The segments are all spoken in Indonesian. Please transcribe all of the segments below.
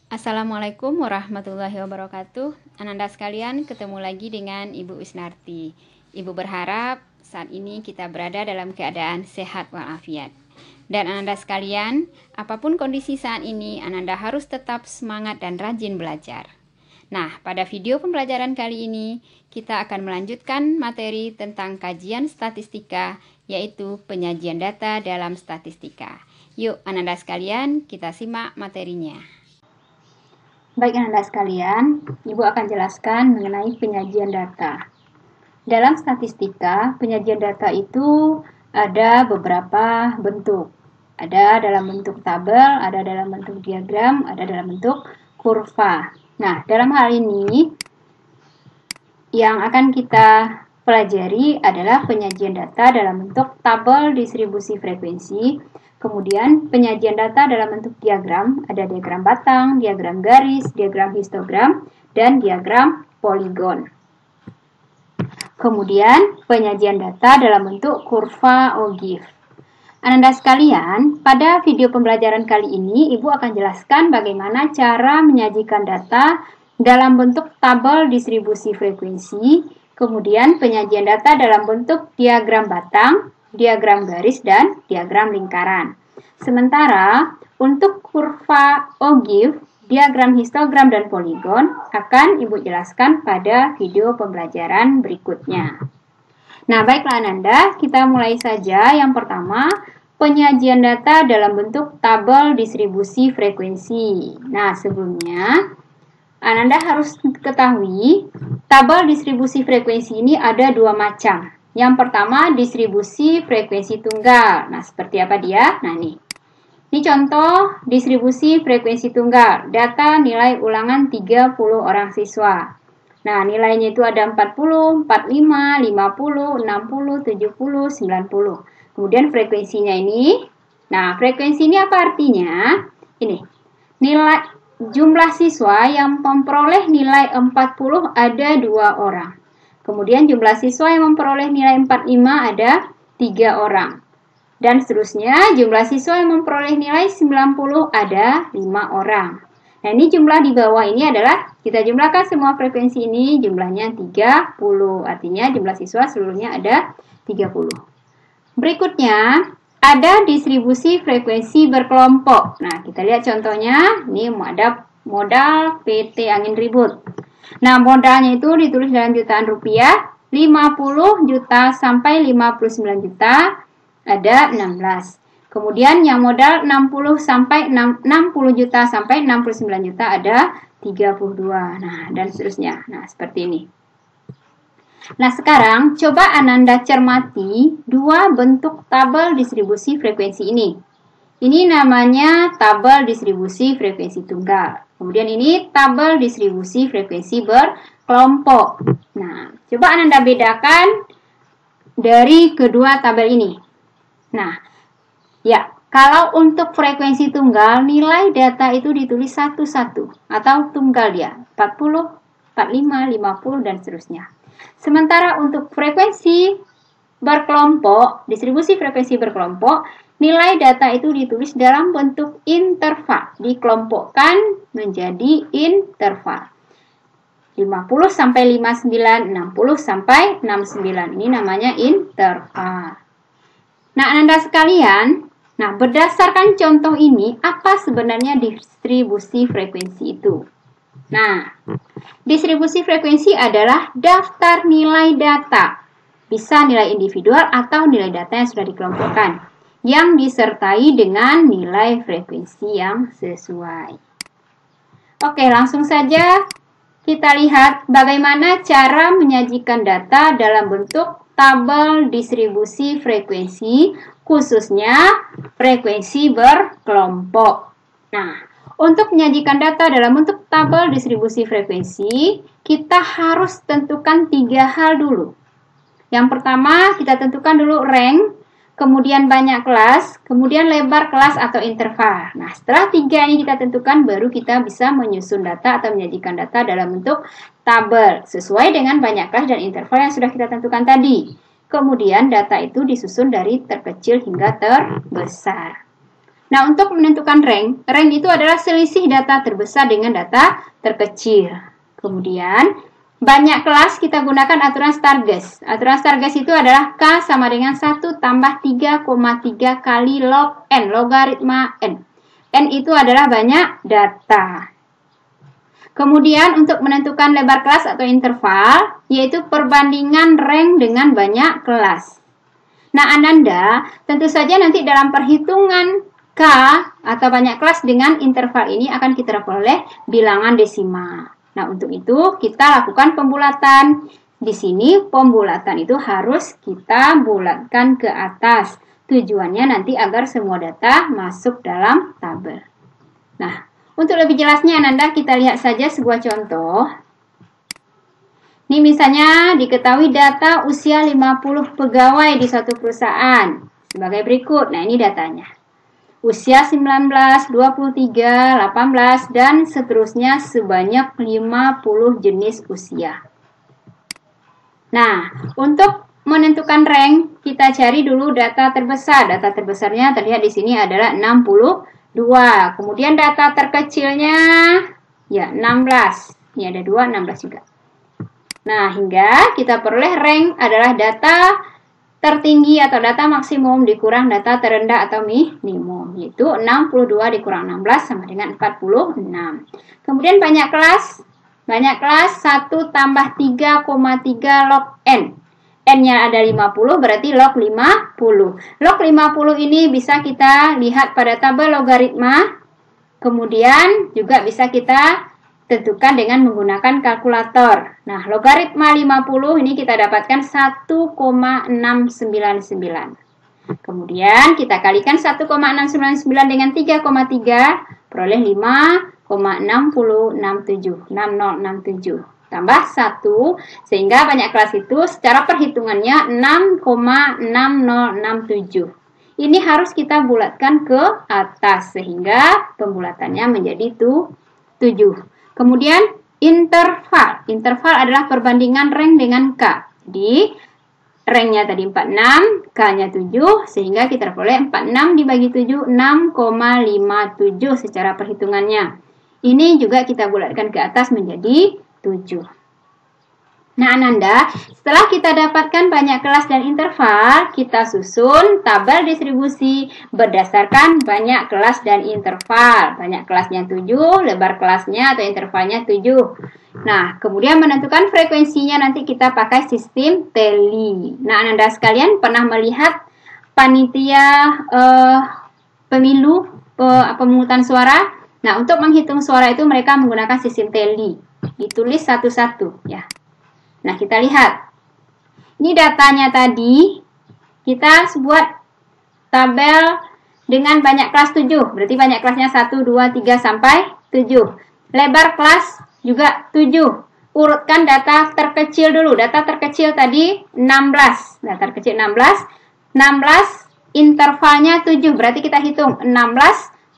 Assalamualaikum warahmatullahi wabarakatuh. Ananda sekalian, ketemu lagi dengan Ibu Wisnarti. Ibu berharap saat ini kita berada dalam keadaan sehat walafiat. Dan Ananda sekalian, apapun kondisi saat ini, Ananda harus tetap semangat dan rajin belajar. Nah, pada video pembelajaran kali ini, kita akan melanjutkan materi tentang kajian statistika, yaitu penyajian data dalam statistika. Yuk, Ananda sekalian, kita simak materinya. Baik Anda sekalian, Ibu akan jelaskan mengenai penyajian data. Dalam statistika, penyajian data itu ada beberapa bentuk. Ada dalam bentuk tabel, ada dalam bentuk diagram, ada dalam bentuk kurva. Nah, dalam hal ini yang akan kita pelajari adalah penyajian data dalam bentuk tabel distribusi frekuensi. Kemudian penyajian data dalam bentuk diagram, ada diagram batang, diagram garis, diagram histogram, dan diagram poligon. Kemudian penyajian data dalam bentuk kurva Ogive. Ananda sekalian, pada video pembelajaran kali ini Ibu akan jelaskan bagaimana cara menyajikan data dalam bentuk tabel distribusi frekuensi, kemudian penyajian data dalam bentuk diagram batang, diagram garis, dan diagram lingkaran. Sementara untuk kurva Ogive, diagram histogram, dan poligon akan Ibu jelaskan pada video pembelajaran berikutnya. Nah, baiklah Ananda, kita mulai saja. Yang pertama, penyajian data dalam bentuk tabel distribusi frekuensi. Nah, sebelumnya Ananda harus ketahui tabel distribusi frekuensi ini ada dua macam. Yang pertama, distribusi frekuensi tunggal. Nah, seperti apa dia? Nah, ini contoh distribusi frekuensi tunggal. Data nilai ulangan 30 orang siswa. Nah, nilainya itu ada 40, 45, 50, 60, 70, 90. Kemudian frekuensinya ini. Nah, frekuensi ini apa artinya? Ini, nilai jumlah siswa yang memperoleh nilai 40 ada 2 orang. Kemudian jumlah siswa yang memperoleh nilai 45 ada 3 orang. Dan seterusnya, jumlah siswa yang memperoleh nilai 90 ada 5 orang. Nah, ini jumlah di bawah ini adalah, kita jumlahkan semua frekuensi ini, jumlahnya 30. Artinya jumlah siswa seluruhnya ada 30. Berikutnya, ada distribusi frekuensi berkelompok. Nah, kita lihat contohnya, ini ada modal PT Angin Ribut. Nah, modalnya itu ditulis dalam jutaan rupiah, 50 juta sampai 59 juta, ada 16. Kemudian yang modal 60 juta sampai 69 juta ada 32. Nah, dan seterusnya. Nah, seperti ini. Nah, sekarang coba Ananda cermati dua bentuk tabel distribusi frekuensi ini. Ini namanya tabel distribusi frekuensi tunggal. Kemudian ini tabel distribusi frekuensi berkelompok. Nah, coba Ananda bedakan dari kedua tabel ini. Nah, ya, kalau untuk frekuensi tunggal, nilai data itu ditulis satu-satu atau tunggal dia, 40, 45, 50, dan seterusnya. Sementara untuk frekuensi berkelompok, distribusi frekuensi berkelompok, nilai data itu ditulis dalam bentuk interval, dikelompokkan menjadi interval. 50 sampai 59, 60 sampai 69. Ini namanya interval. Nah, Anda sekalian, berdasarkan contoh ini, apa sebenarnya distribusi frekuensi itu? Nah, distribusi frekuensi adalah daftar nilai data. Bisa nilai individual atau nilai data yang sudah dikelompokkan, yang disertai dengan nilai frekuensi yang sesuai. Oke, langsung saja kita lihat bagaimana cara menyajikan data dalam bentuk tabel distribusi frekuensi, khususnya frekuensi berkelompok. Nah, untuk menyajikan data dalam bentuk tabel distribusi frekuensi, kita harus tentukan 3 hal dulu. Yang pertama, kita tentukan dulu rank, kemudian banyak kelas, kemudian lebar kelas atau interval. Nah, setelah 3 ini kita tentukan, baru kita bisa menyusun data atau menyajikan data dalam bentuk tabel, sesuai dengan banyak kelas dan interval yang sudah kita tentukan tadi. Kemudian data itu disusun dari terkecil hingga terbesar. Nah, untuk menentukan rank itu adalah selisih data terbesar dengan data terkecil. Kemudian, banyak kelas kita gunakan aturan Stargess. Aturan Stargess itu adalah K sama dengan 1 tambah 3,3 kali log N, logaritma N. N itu adalah banyak data. Kemudian, untuk menentukan lebar kelas atau interval, yaitu perbandingan rank dengan banyak kelas. Nah, Ananda, tentu saja nanti dalam perhitungan K atau banyak kelas dengan interval ini akan kita peroleh bilangan desimal. Nah, untuk itu kita lakukan pembulatan. Di sini pembulatan itu harus kita bulatkan ke atas. Tujuannya nanti agar semua data masuk dalam tabel. Nah, untuk lebih jelasnya Ananda kita lihat saja sebuah contoh. Ini misalnya diketahui data usia 50 pegawai di suatu perusahaan. Sebagai berikut. Nah, ini datanya. Usia 19, 23, 18, dan seterusnya sebanyak 50 jenis usia. Nah, untuk menentukan rank, kita cari dulu data terbesar. Data terbesarnya terlihat di sini adalah 62. Kemudian data terkecilnya, ya 16. Ini ada 2, 16 juga. Nah, hingga kita peroleh rank adalah data tertinggi atau data maksimum dikurang data terendah atau minimum, yaitu 62 dikurang 16 sama dengan 46. Kemudian banyak kelas 1 tambah 3,3 log N. N-nya ada 50, berarti log 50. Log 50 ini bisa kita lihat pada tabel logaritma, kemudian juga bisa kita tentukan dengan menggunakan kalkulator. Nah, logaritma 50 ini kita dapatkan 1,699. Kemudian kita kalikan 1,699 dengan 3,3, peroleh 5,6067. Tambah 1, sehingga banyak kelas itu secara perhitungannya 6,6067. Ini harus kita bulatkan ke atas, sehingga pembulatannya menjadi 7. Kemudian interval. Interval adalah perbandingan rank dengan K. Jadi ranknya tadi 46, K-nya 7, sehingga kita peroleh 46 dibagi 7, 6,57 secara perhitungannya. Ini juga kita bulatkan ke atas menjadi 7. Nah, Ananda, setelah kita dapatkan banyak kelas dan interval, kita susun tabel distribusi berdasarkan banyak kelas dan interval. Banyak kelasnya 7, lebar kelasnya atau intervalnya 7. Nah, kemudian menentukan frekuensinya nanti kita pakai sistem teli. Nah, Ananda sekalian pernah melihat panitia pemilu pemungutan suara? Nah, untuk menghitung suara itu mereka menggunakan sistem teli. Ditulis satu-satu, ya. Nah, kita lihat. Ini datanya tadi. Kita buat tabel dengan banyak kelas 7. Berarti banyak kelasnya 1, 2, 3, sampai 7. Lebar kelas juga 7. Urutkan data terkecil dulu. Data terkecil tadi 16. Data terkecil 16. 16 intervalnya 7. Berarti kita hitung 16,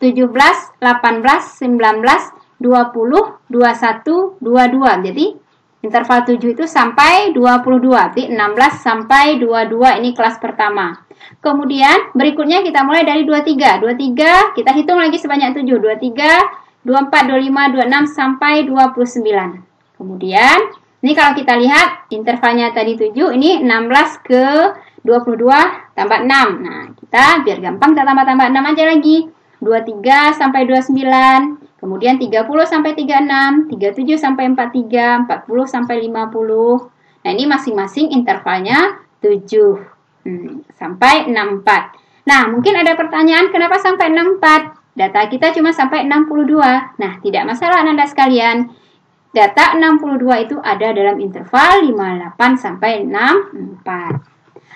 17, 18, 19, 20, 21, 22. Jadi interval 7 itu sampai 22, berarti 16 sampai 22 ini kelas pertama. Kemudian berikutnya kita mulai dari 23. 23 kita hitung lagi sebanyak 7. 23, 24, 25, 26 sampai 29. Kemudian ini kalau kita lihat intervalnya tadi 7, ini 16 ke 22 tambah 6. Nah, kita biar gampang kita tambah-tambah 6 aja lagi. 23 sampai 29. Kemudian 30 sampai 36, 37 sampai 43, 40 sampai 50. Nah, ini masing-masing intervalnya 7 sampai 64. Nah, mungkin ada pertanyaan kenapa sampai 64? Data kita cuma sampai 62. Nah, tidak masalah Anda sekalian. Data 62 itu ada dalam interval 58 sampai 64.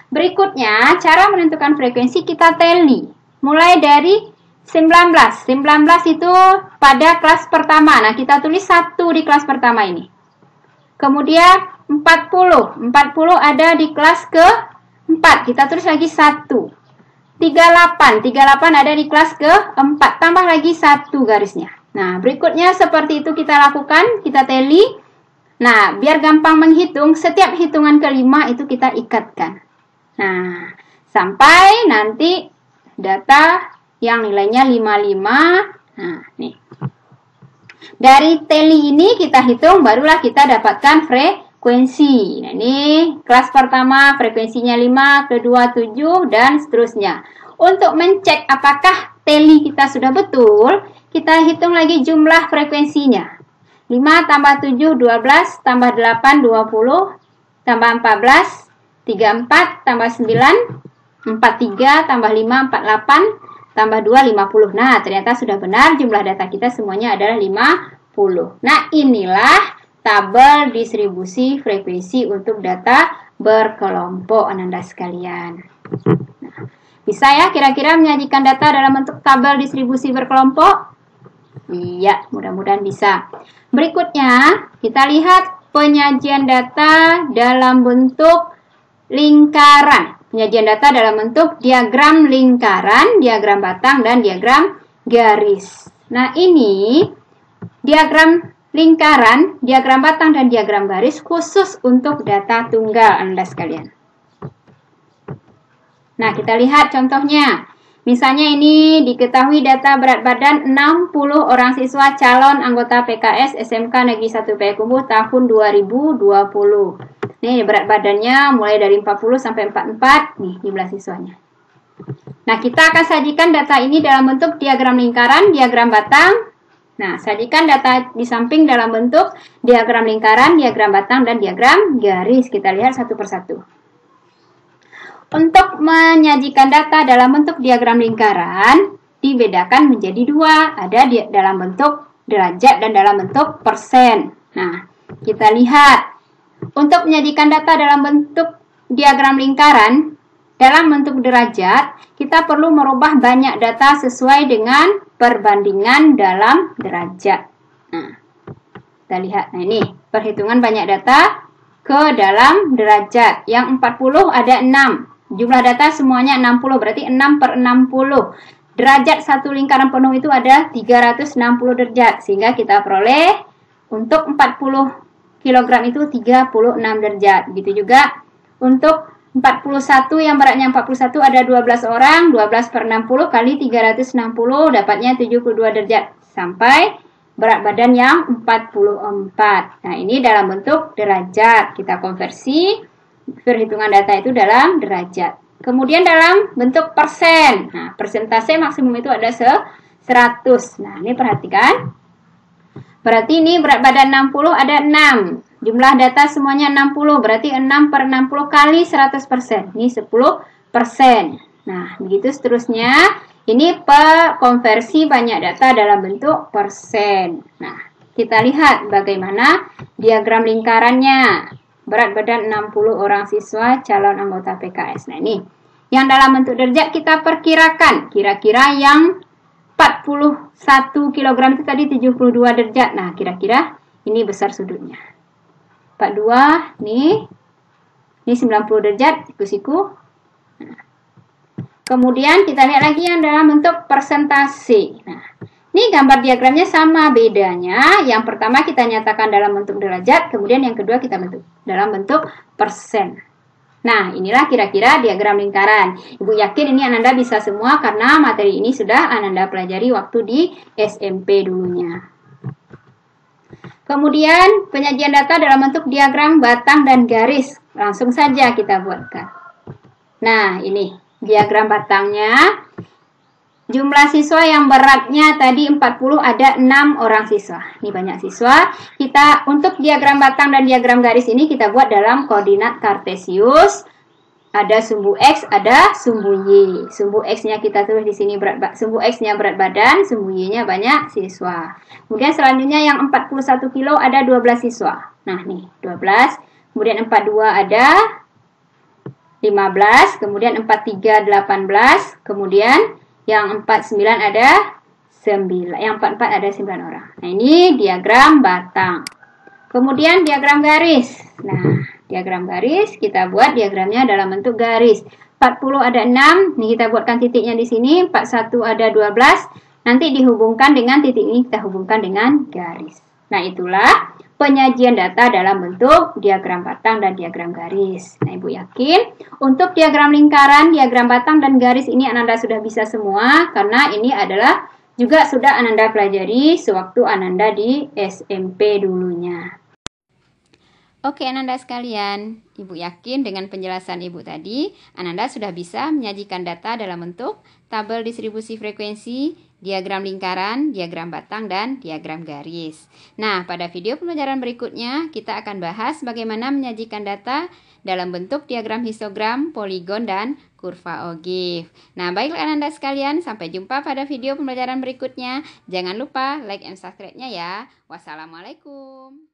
Berikutnya, cara menentukan frekuensi kita teli. Mulai dari 19 itu pada kelas pertama. Nah, kita tulis 1 di kelas pertama ini. Kemudian 40 ada di kelas ke-4. Kita tulis lagi 1. 38 ada di kelas ke-4. Tambah lagi 1 garisnya. Nah, berikutnya seperti itu kita lakukan, kita teli. Nah, biar gampang menghitung, setiap hitungan kelima itu kita ikatkan. Nah, sampai nanti data yang nilainya 55. Nah, nih. Dari teli ini kita hitung, barulah kita dapatkan frekuensi. Nah, ini kelas pertama frekuensinya 5, kedua 7, dan seterusnya. Untuk mencek apakah teli kita sudah betul, kita hitung lagi jumlah frekuensinya. 5 tambah 7, 12, tambah 8, 20, tambah 14, 34, tambah 9, 43, tambah 5, 48, tambah 2, 50. Nah, ternyata sudah benar jumlah data kita semuanya adalah 50. Nah, inilah tabel distribusi frekuensi untuk data berkelompok, Ananda sekalian. Nah, bisa ya kira-kira menyajikan data dalam bentuk tabel distribusi berkelompok? Iya, mudah-mudahan bisa. Berikutnya, kita lihat penyajian data dalam bentuk lingkaran. Penyajian data dalam bentuk diagram lingkaran, diagram batang, dan diagram garis. Nah, ini diagram lingkaran, diagram batang, dan diagram garis khusus untuk data tunggal, Anda sekalian. Nah, kita lihat contohnya. Misalnya ini diketahui data berat badan 60 orang siswa calon anggota PKS SMK Negeri 1 Payakumbuh tahun 2020. Nih berat badannya mulai dari 40 sampai 44, nih jumlah siswanya. Nah, kita akan sajikan data ini dalam bentuk diagram lingkaran, diagram batang. Nah, sajikan data di samping dalam bentuk diagram lingkaran, diagram batang, dan diagram garis. Kita lihat satu persatu. Untuk menyajikan data dalam bentuk diagram lingkaran, dibedakan menjadi dua. Ada dalam bentuk derajat dan dalam bentuk persen. Nah, kita lihat. Untuk menyajikan data dalam bentuk diagram lingkaran, dalam bentuk derajat, kita perlu merubah banyak data sesuai dengan perbandingan dalam derajat. Nah, kita lihat. Nah, ini perhitungan banyak data ke dalam derajat. Yang 40 ada 6. Jumlah data semuanya 60, berarti 6 per 60. Derajat satu lingkaran penuh itu ada 360 derajat. Sehingga kita peroleh untuk 40 kilogram itu 36 derajat. Begitu juga untuk 41 yang beratnya 41 ada 12 orang. 12 per 60 kali 360 dapatnya 72 derajat. Sampai berat badan yang 44. Nah, ini dalam bentuk derajat. Kita konversi perhitungan data itu dalam derajat. Kemudian dalam bentuk persen. Nah, persentase maksimum itu ada 100. Nah, ini perhatikan. Berarti ini berat badan 60 ada 6. Jumlah data semuanya 60. Berarti 6 per 60 kali 100%. Ini 10%. Nah, begitu seterusnya. Ini konversi banyak data dalam bentuk persen. Nah, kita lihat bagaimana diagram lingkarannya. Berat badan 60 orang siswa calon anggota PKS. Nah, ini yang dalam bentuk derajat kita perkirakan. Kira-kira yang 41 kg itu tadi 72 derajat. Nah, kira-kira ini besar sudutnya. 42, nih. Ini 90 derajat, siku-siku. Nah. Kemudian kita lihat lagi yang dalam bentuk persentase. Nah, ini gambar diagramnya sama, bedanya yang pertama kita nyatakan dalam bentuk derajat, kemudian yang kedua kita bentuk dalam bentuk persen. Nah, inilah kira-kira diagram lingkaran. Ibu yakin ini Ananda bisa semua karena materi ini sudah Ananda pelajari waktu di SMP dulunya. Kemudian penyajian data dalam bentuk diagram batang dan garis. Langsung saja kita buatkan. Nah, ini diagram batangnya. Jumlah siswa yang beratnya tadi 40 ada 6 orang siswa. Ini banyak siswa. Kita untuk diagram batang dan diagram garis ini kita buat dalam koordinat kartesius. Ada sumbu X, ada sumbu Y. Sumbu X-nya kita tulis di sini sumbu X-nya berat badan, sumbu Y-nya banyak siswa. Kemudian selanjutnya yang 41 kilo ada 12 siswa. Nah, nih 12. Kemudian 42 ada 15, kemudian 43 18, kemudian yang 49 ada 9, yang 44 ada 9 orang. Nah, ini diagram batang. Kemudian diagram garis. Nah, diagram garis kita buat diagramnya dalam bentuk garis. 40 ada 6, ini kita buatkan titiknya di sini. 41 ada 12, nanti dihubungkan dengan titik ini kita hubungkan dengan garis. Nah, itulah penyajian data dalam bentuk diagram batang dan diagram garis. Nah, Ibu yakin untuk diagram lingkaran, diagram batang, dan garis ini Ananda sudah bisa semua karena ini adalah juga sudah Ananda pelajari sewaktu Ananda di SMP dulunya. Oke Ananda sekalian, Ibu yakin dengan penjelasan Ibu tadi, Ananda sudah bisa menyajikan data dalam bentuk tabel distribusi frekuensi, diagram lingkaran, diagram batang, dan diagram garis. Nah, pada video pembelajaran berikutnya, kita akan bahas bagaimana menyajikan data dalam bentuk diagram histogram, poligon, dan kurva Ogive. Nah, baiklah Ananda sekalian, sampai jumpa pada video pembelajaran berikutnya. Jangan lupa like and subscribe-nya ya. Wassalamualaikum.